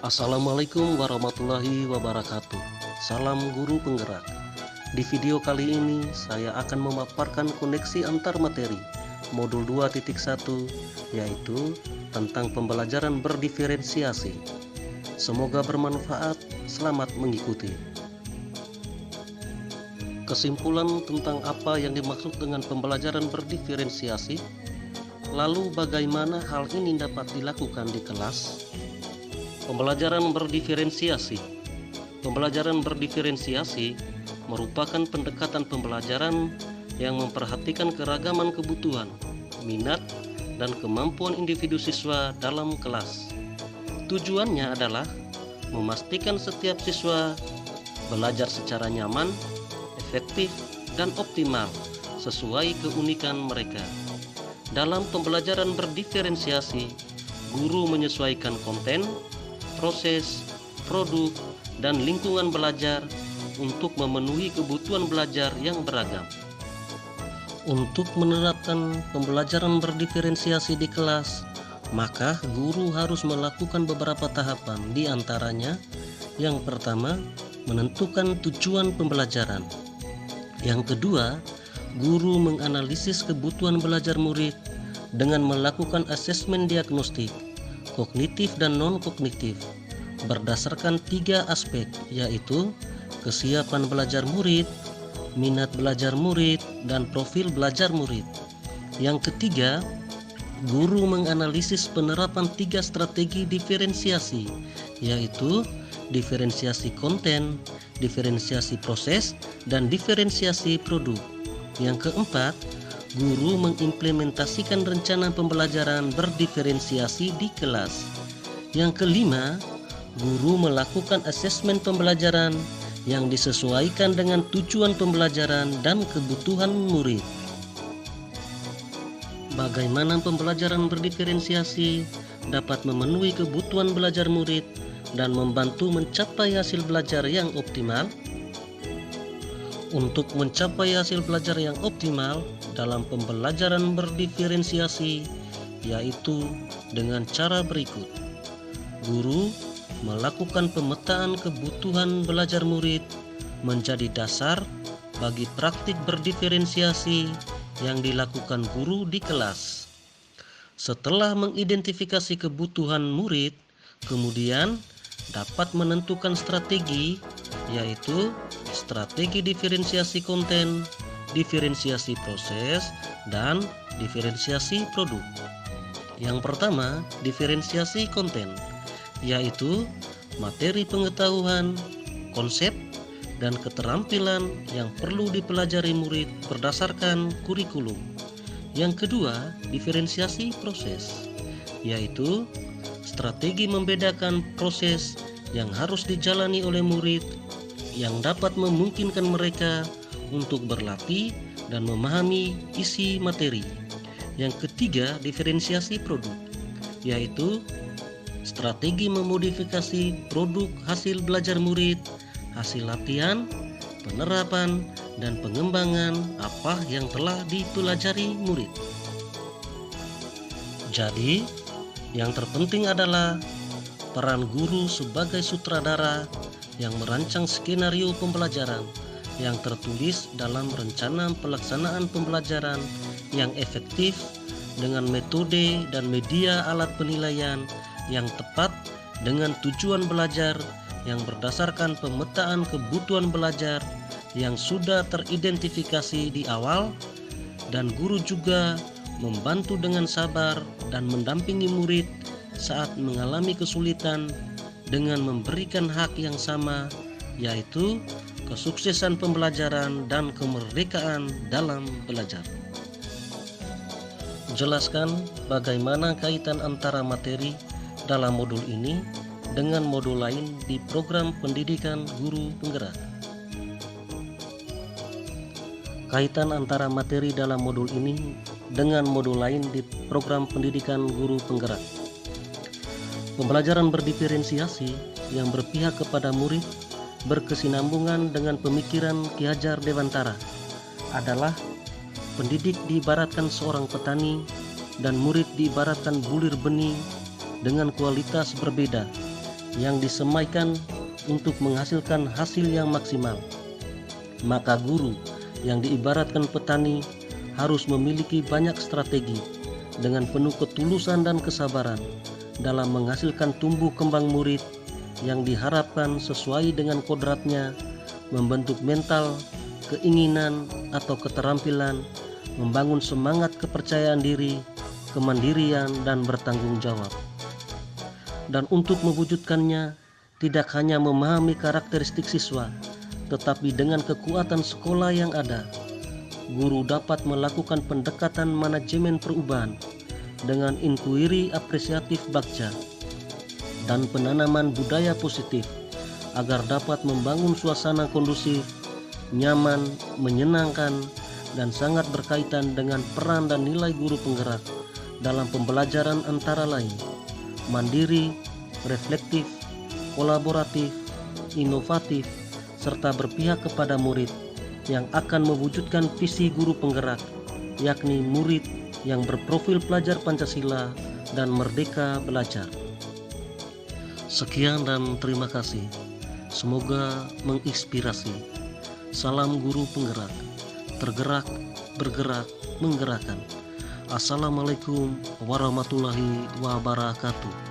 Assalamualaikum warahmatullahi wabarakatuh. Salam guru penggerak. Di video kali ini saya akan memaparkan koneksi antar materi modul 2.1, yaitu tentang pembelajaran berdiferensiasi. Semoga bermanfaat. Selamat mengikuti. Kesimpulan tentang apa yang dimaksud dengan pembelajaran berdiferensiasi, lalu bagaimana hal ini dapat dilakukan di kelas? Pembelajaran berdiferensiasi. Pembelajaran berdiferensiasi merupakan pendekatan pembelajaran yang memperhatikan keragaman kebutuhan, minat, dan kemampuan individu siswa dalam kelas. Tujuannya adalah memastikan setiap siswa belajar secara nyaman, efektif, dan optimal sesuai keunikan mereka. Dalam pembelajaran berdiferensiasi, guru menyesuaikan konten, proses, produk, dan lingkungan belajar untuk memenuhi kebutuhan belajar yang beragam. Untuk menerapkan pembelajaran berdiferensiasi di kelas, maka guru harus melakukan beberapa tahapan, di antaranya yang pertama, menentukan tujuan pembelajaran. Yang kedua, guru menganalisis kebutuhan belajar murid dengan melakukan asesmen diagnostik, kognitif dan non-kognitif, berdasarkan 3 aspek, yaitu kesiapan belajar murid, minat belajar murid, dan profil belajar murid. Yang ketiga, guru menganalisis penerapan 3 strategi diferensiasi, yaitu diferensiasi konten, diferensiasi proses, dan diferensiasi produk. Yang keempat, guru mengimplementasikan rencana pembelajaran berdiferensiasi di kelas. Yang kelima, guru melakukan asesmen pembelajaran yang disesuaikan dengan tujuan pembelajaran dan kebutuhan murid. Bagaimana pembelajaran berdiferensiasi dapat memenuhi kebutuhan belajar murid dan membantu mencapai hasil belajar yang optimal? Untuk mencapai hasil belajar yang optimal dalam pembelajaran berdiferensiasi, yaitu dengan cara berikut. Guru melakukan pemetaan kebutuhan belajar murid menjadi dasar bagi praktik berdiferensiasi yang dilakukan guru di kelas. Setelah mengidentifikasi kebutuhan murid, kemudian dapat menentukan strategi, yaitu strategi diferensiasi konten, diferensiasi proses, dan diferensiasi produk. Yang pertama, diferensiasi konten, yaitu materi pengetahuan, konsep, dan keterampilan yang perlu dipelajari murid berdasarkan kurikulum. Yang kedua, diferensiasi proses, yaitu strategi membedakan proses yang harus dijalani oleh murid yang dapat memungkinkan mereka untuk berlatih dan memahami isi materi. Yang ketiga, diferensiasi produk, yaitu strategi memodifikasi produk hasil belajar murid, hasil latihan, penerapan, dan pengembangan apa yang telah dipelajari murid. Jadi, yang terpenting adalah peran guru sebagai sutradara yang merancang skenario pembelajaran yang tertulis dalam rencana pelaksanaan pembelajaran yang efektif dengan metode dan media alat penilaian yang tepat dengan tujuan belajar yang berdasarkan pemetaan kebutuhan belajar yang sudah teridentifikasi di awal, dan guru juga membantu dengan sabar dan mendampingi murid saat mengalami kesulitan dengan memberikan hak yang sama, yaitu kesuksesan pembelajaran dan kemerdekaan dalam belajar. Jelaskan bagaimana kaitan antara materi dalam modul ini dengan modul lain di program pendidikan guru penggerak. Kaitan antara materi dalam modul ini dengan modul lain di program pendidikan guru penggerak. Pembelajaran berdiferensiasi yang berpihak kepada murid berkesinambungan dengan pemikiran Ki Hajar Dewantara adalah pendidik diibaratkan seorang petani dan murid diibaratkan bulir benih dengan kualitas berbeda, yang disemaikan untuk menghasilkan hasil yang maksimal. Maka guru yang diibaratkan petani harus memiliki banyak strategi dengan penuh ketulusan dan kesabaran dalam menghasilkan tumbuh kembang murid yang diharapkan sesuai dengan kodratnya, membentuk mental, keinginan atau keterampilan, membangun semangat kepercayaan diri, kemandirian, dan bertanggung jawab. Dan untuk mewujudkannya, tidak hanya memahami karakteristik siswa, tetapi dengan kekuatan sekolah yang ada, guru dapat melakukan pendekatan manajemen perubahan dengan inkuiri apresiatif bagja dan penanaman budaya positif agar dapat membangun suasana kondusif, nyaman, menyenangkan, dan sangat berkaitan dengan peran dan nilai guru penggerak dalam pembelajaran antara lain mandiri, reflektif, kolaboratif, inovatif, serta berpihak kepada murid yang akan mewujudkan visi guru penggerak, yakni murid yang berprofil pelajar Pancasila dan merdeka belajar. Sekian dan terima kasih. Semoga menginspirasi. Salam guru penggerak, tergerak, bergerak, menggerakkan. Assalamualaikum warahmatullahi wabarakatuh.